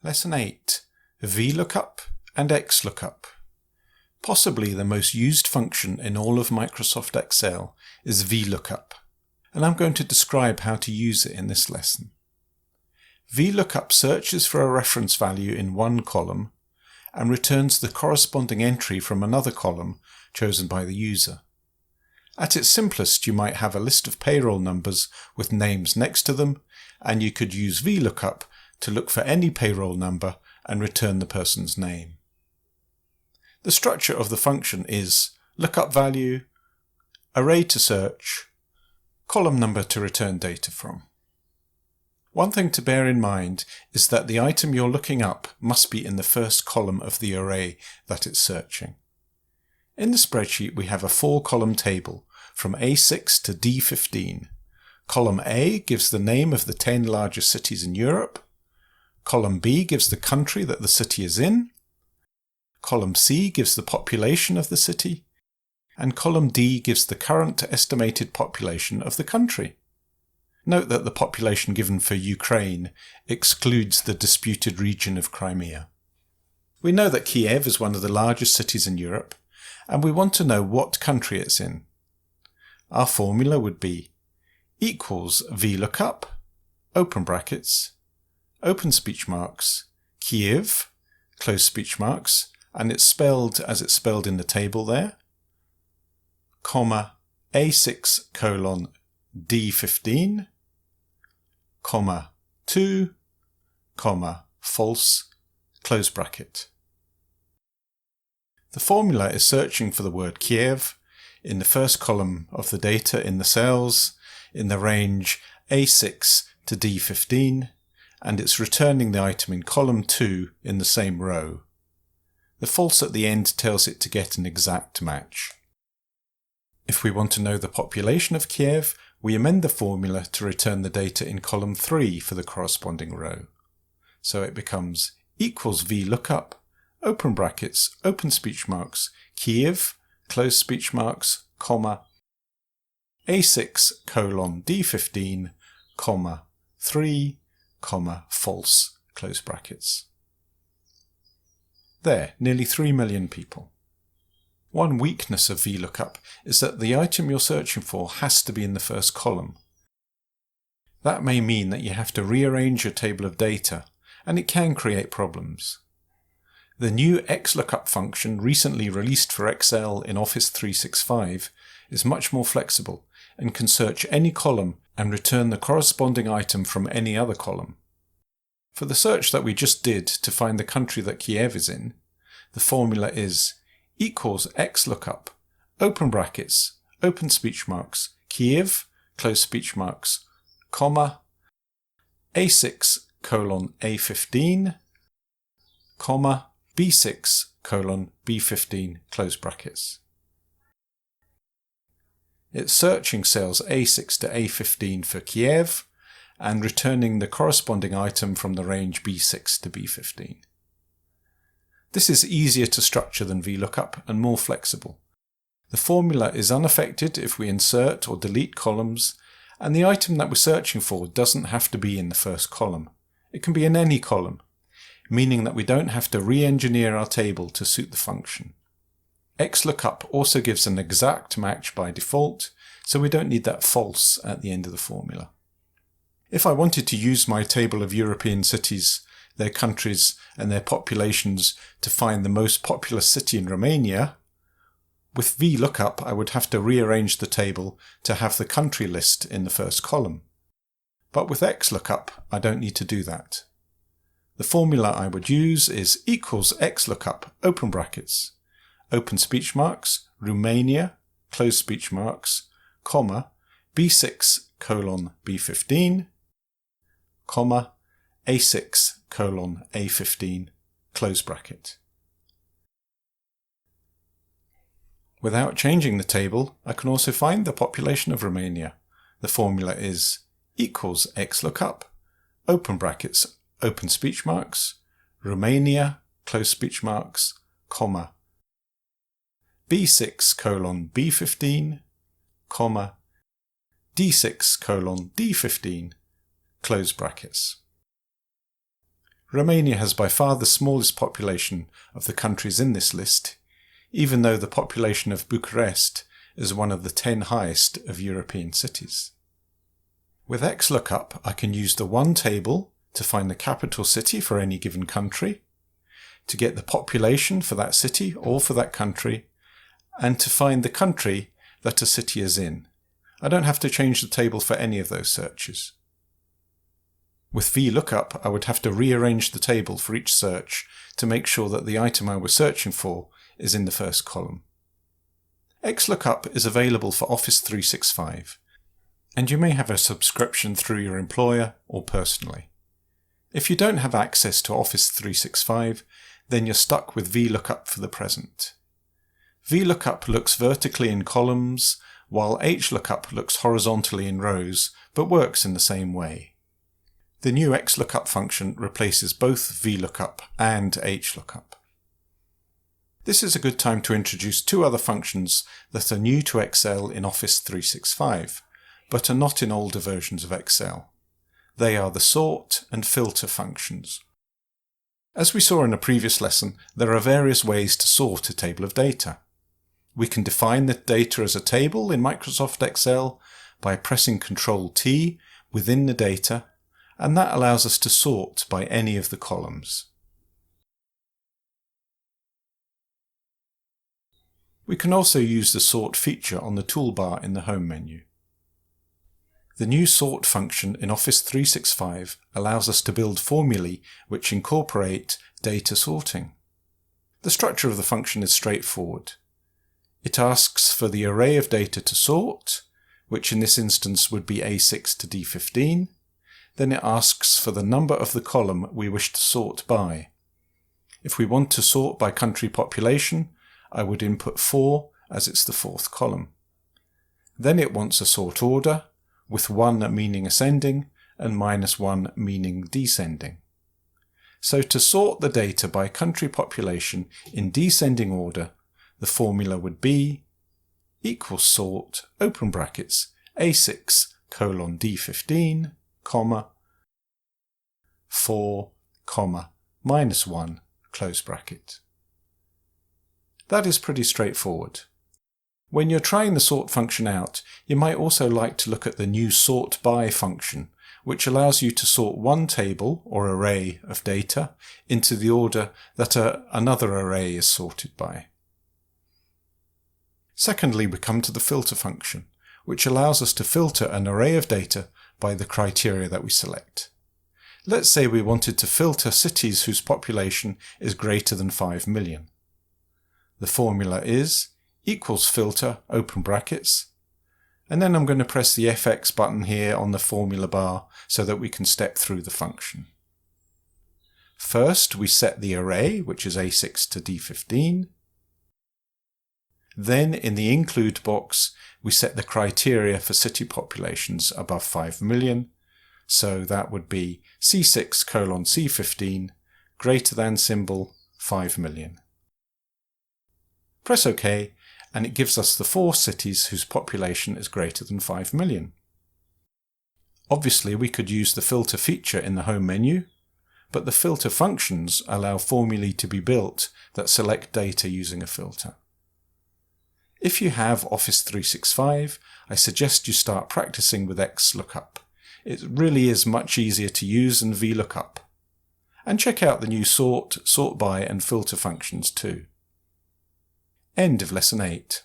Lesson 8. VLOOKUP and XLOOKUP. Possibly the most used function in all of Microsoft Excel is VLOOKUP, and I'm going to describe how to use it in this lesson. VLOOKUP searches for a reference value in one column and returns the corresponding entry from another column chosen by the user. At its simplest, you might have a list of payroll numbers with names next to them, and you could use VLOOKUP to look for any payroll number and return the person's name. The structure of the function is lookup value, array to search, column number to return data from. One thing to bear in mind is that the item you're looking up must be in the first column of the array that it's searching. In the spreadsheet we have a 4-column table from A6 to D15. Column A gives the name of the 10 largest cities in Europe. Column B gives the country that the city is in. Column C gives the population of the city. And column D gives the current estimated population of the country. Note that the population given for Ukraine excludes the disputed region of Crimea. We know that Kiev is one of the largest cities in Europe, and we want to know what country it's in. Our formula would be equals VLOOKUP, open brackets, open speech marks, Kiev, close speech marks, and it's spelled as it's spelled in the table there, comma, A6 colon D15, comma, 2, comma, false, close bracket. The formula is searching for the word Kiev in the first column of the data in the cells in the range A6 to D15, and it's returning the item in column 2 in the same row. The false at the end tells it to get an exact match. If we want to know the population of Kiev, we amend the formula to return the data in column 3 for the corresponding row. So it becomes equals VLOOKUP, open brackets, open speech marks, Kiev, close speech marks, comma, A6 colon D15, comma, 3, comma, false, close brackets. There, nearly 3 million people. One weakness of VLOOKUP is that the item you're searching for has to be in the first column. That may mean that you have to rearrange your table of data, and it can create problems. The new XLOOKUP function recently released for Excel in Office 365 is much more flexible and can search any column and return the corresponding item from any other column. For the search that we just did to find the country that Kiev is in, the formula is equals XLOOKUP, open brackets, open speech marks, Kiev, close speech marks, comma, A6 colon A15, comma, B6 colon B15, close brackets. It's searching cells A6 to A15 for Kiev and returning the corresponding item from the range B6 to B15. This is easier to structure than VLOOKUP and more flexible. The formula is unaffected if we insert or delete columns, and the item that we're searching for doesn't have to be in the first column. It can be in any column, meaning that we don't have to re-engineer our table to suit the function. XLOOKUP also gives an exact match by default, so we don't need that false at the end of the formula. If I wanted to use my table of European cities, their countries and their populations to find the most populous city in Romania, with VLOOKUP I would have to rearrange the table to have the country list in the first column. But with XLOOKUP I don't need to do that. The formula I would use is equals XLOOKUP, open brackets, open speech marks, Romania, close speech marks, comma, B6 colon B15, comma, A6 colon A15, close bracket. Without changing the table, I can also find the population of Romania. The formula is equals XLOOKUP, open brackets, open speech marks, Romania, close speech marks, comma, B6 colon B15, comma, D6 colon D15, close brackets. Romania has by far the smallest population of the countries in this list, even though the population of Bucharest is one of the 10 highest of European cities. With XLOOKUP, I can use the one table to find the capital city for any given country, to get the population for that city or for that country, and to find the country that a city is in. I don't have to change the table for any of those searches. With VLOOKUP, I would have to rearrange the table for each search to make sure that the item I was searching for is in the first column. XLOOKUP is available for Office 365, and you may have a subscription through your employer or personally. If you don't have access to Office 365, then you're stuck with VLOOKUP for the present. VLOOKUP looks vertically in columns, while HLOOKUP looks horizontally in rows, but works in the same way. The new XLOOKUP function replaces both VLOOKUP and HLOOKUP. This is a good time to introduce two other functions that are new to Excel in Office 365, but are not in older versions of Excel. They are the sort and filter functions. As we saw in a previous lesson, there are various ways to sort a table of data. We can define the data as a table in Microsoft Excel by pressing Ctrl+T within the data, and that allows us to sort by any of the columns. We can also use the sort feature on the toolbar in the Home menu. The new sort function in Office 365 allows us to build formulae which incorporate data sorting. The structure of the function is straightforward. It asks for the array of data to sort, which in this instance would be A6 to D15. Then it asks for the number of the column we wish to sort by. If we want to sort by country population, I would input 4 as it's the fourth column. Then it wants a sort order, with 1 meaning ascending and -1 meaning descending. So to sort the data by country population in descending order, the formula would be equals sort, open brackets, A6 colon D15, comma, 4, comma, -1, close bracket. That is pretty straightforward. When you're trying the sort function out, you might also like to look at the new sort by function, which allows you to sort one table or array of data into the order that another array is sorted by. Secondly, we come to the filter function, which allows us to filter an array of data by the criteria that we select. Let's say we wanted to filter cities whose population is greater than 5 million. The formula is equals filter, open brackets, and then I'm going to press the FX button here on the formula bar so that we can step through the function. First, we set the array, which is A6 to D15. Then, in the include box, we set the criteria for city populations above 5 million, so that would be C6 colon C15, greater than symbol 5 million. Press OK, and it gives us the 4 cities whose population is greater than 5 million. Obviously, we could use the filter feature in the Home menu, but the filter functions allow formulae to be built that select data using a filter. If you have Office 365, I suggest you start practicing with XLOOKUP. It really is much easier to use than VLOOKUP. And check out the new sort, sort by and filter functions too. End of Lesson 8.